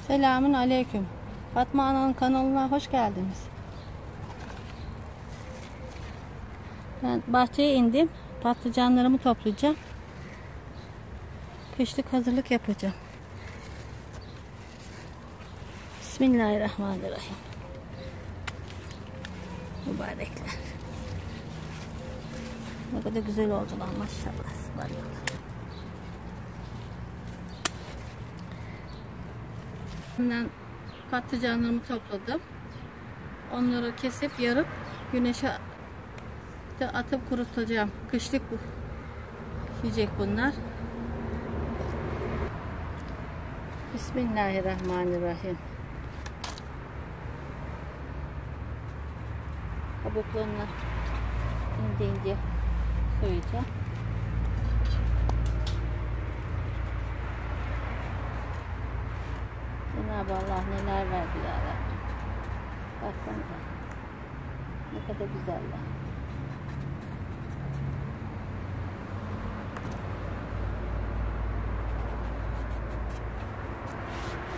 Selamun aleyküm. Fatma Ana'nın kanalına hoş geldiniz. Ben bahçeye indim. Patlıcanlarımı toplayacağım. Kışlık hazırlık yapacağım. Bismillahirrahmanirrahim. Mübarekler. Ne kadar güzel oldular maşallah. Subhanallah. Bundan patlıcanlarımı topladım. Onları kesip yarıp güneşe atıp kurutacağım. Kışlık yiyecek bunlar. Bismillahirrahmanirrahim. Kabuklarını ince soyacağım. Cenab-ı Allah neler verdi ya Rabbim. Baksanıza. Ne kadar güzeller.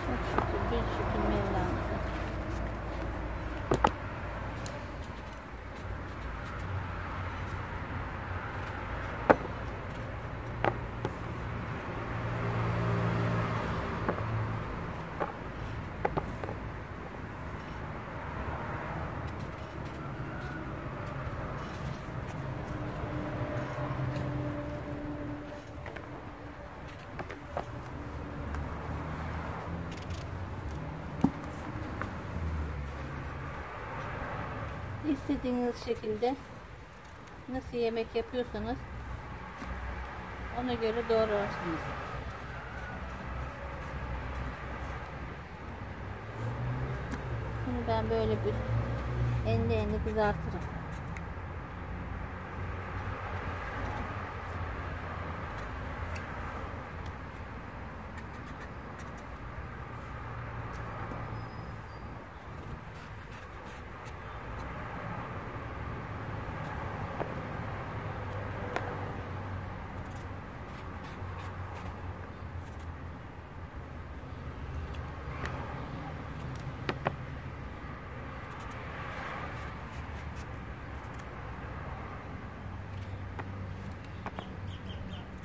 Çok şükür, bin şükür Mevlamıza. İstediğiniz şekilde nasıl yemek yapıyorsanız ona göre doğrarsınız. Bunu ben böyle bir enli kızartırım.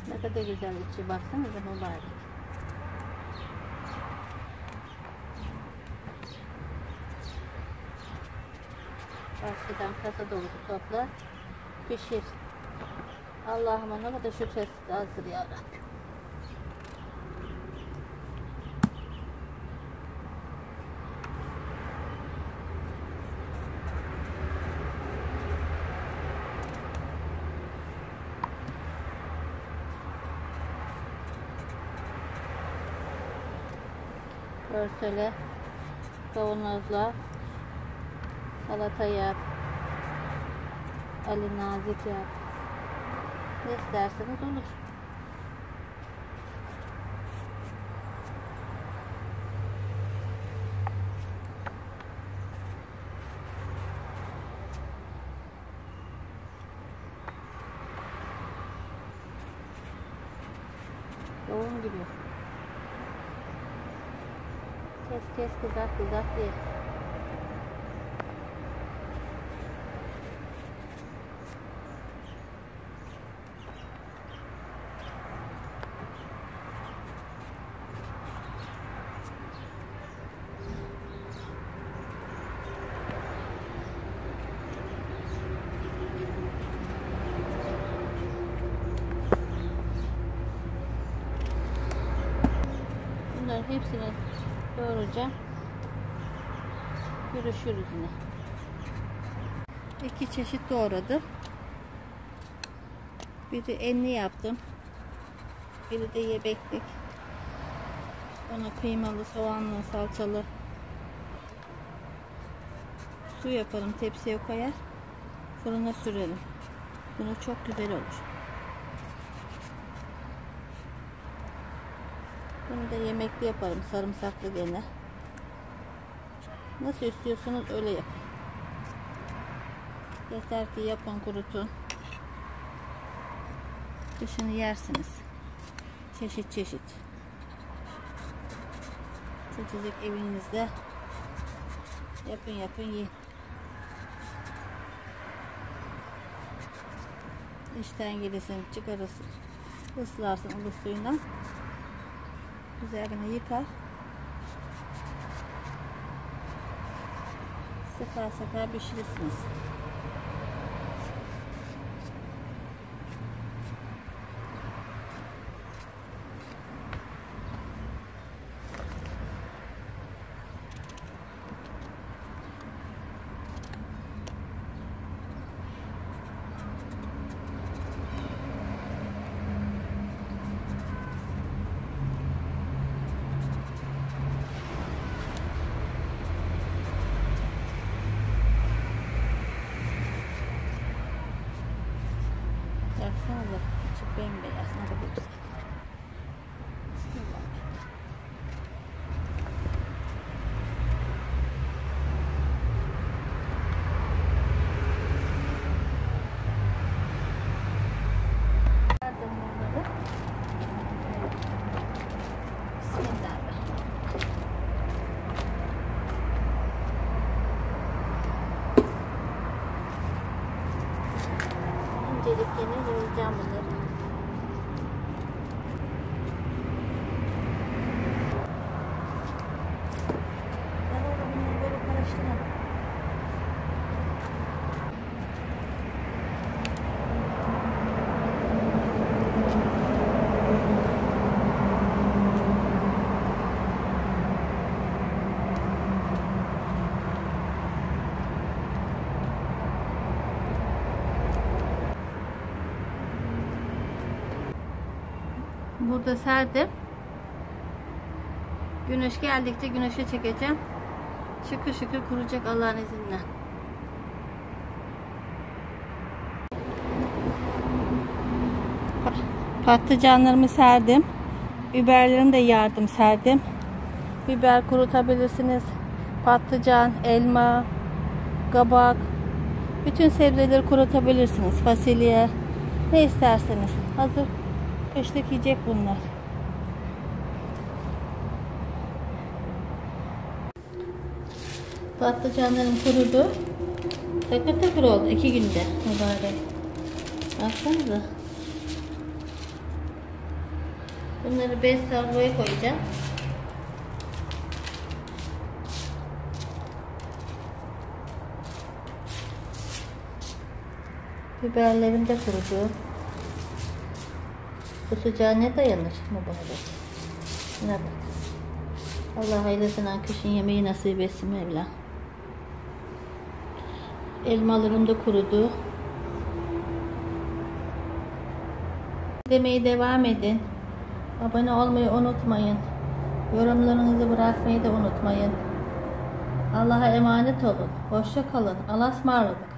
Ne kadar güzel içi, baksanıza mübarek. Bahçeden kasa dolusu topla, pişir. Allah'ıma ne kadar şükür azdır ya Rabbim. Örsele, kavanozla salata yap, Ali nazik yap, ne isterseniz olur. Yoğun gibi. Kes kızart diye. Bunların hepsini doğrayacağım. Görüşürüz yine. 2 çeşit doğradım. Biri enli yaptım. Biri de yebeklik. Ona kıymalı, soğanlı, salçalı su yaparım. Tepsiye koyar. Fırına sürerim. Bunu çok güzel olur. Bunu da yemekli yaparım. Sarımsaklı gene. Nasıl istiyorsanız öyle yapın. Yeter ki yapın, kurutun. Kışını yersiniz. Çeşit çeşit. Sıcacık evinizde yapın yiyin. İşten gelirsin, çıkarırsın, ıslarsın ılık suyuna, güzelce yıkar, sıkar pişirirsiniz. Baksanıza, içi bembeyaz, ne kadar güzel. İnceliklerini yayacağım bunları. Ben orada bunları böyle karıştırmam. Burada serdim. Güneş geldikçe güneşe çekeceğim. Şıkır şıkır kuracak Allah'ın izniyle. Patlıcanlarımı serdim. Biberlerimi de yardım serdim. Biber kurutabilirsiniz. Patlıcan, elma, kabak. Bütün sebzeleri kurutabilirsiniz. Fasulye. Ne isterseniz. Hazır. Kışlık yiyecek bunlar. Patlıcanlarım kurudu. Takır takır oldu 2 günde. Mübarek. Baksanıza. Bunları bez sarmaya koyacağım. Biberlerim de kurudu. Bu sıcağa ne dayanır mübarek. Ne bak. Allah hayırlısından kışın yemeği nasip etsin Mevla. Elmalarım da kurudu. Demeye devam edin. Abone olmayı unutmayın. Yorumlarınızı bırakmayı da unutmayın. Allah'a emanet olun. Hoşça kalın. Allah'a ısmarladık.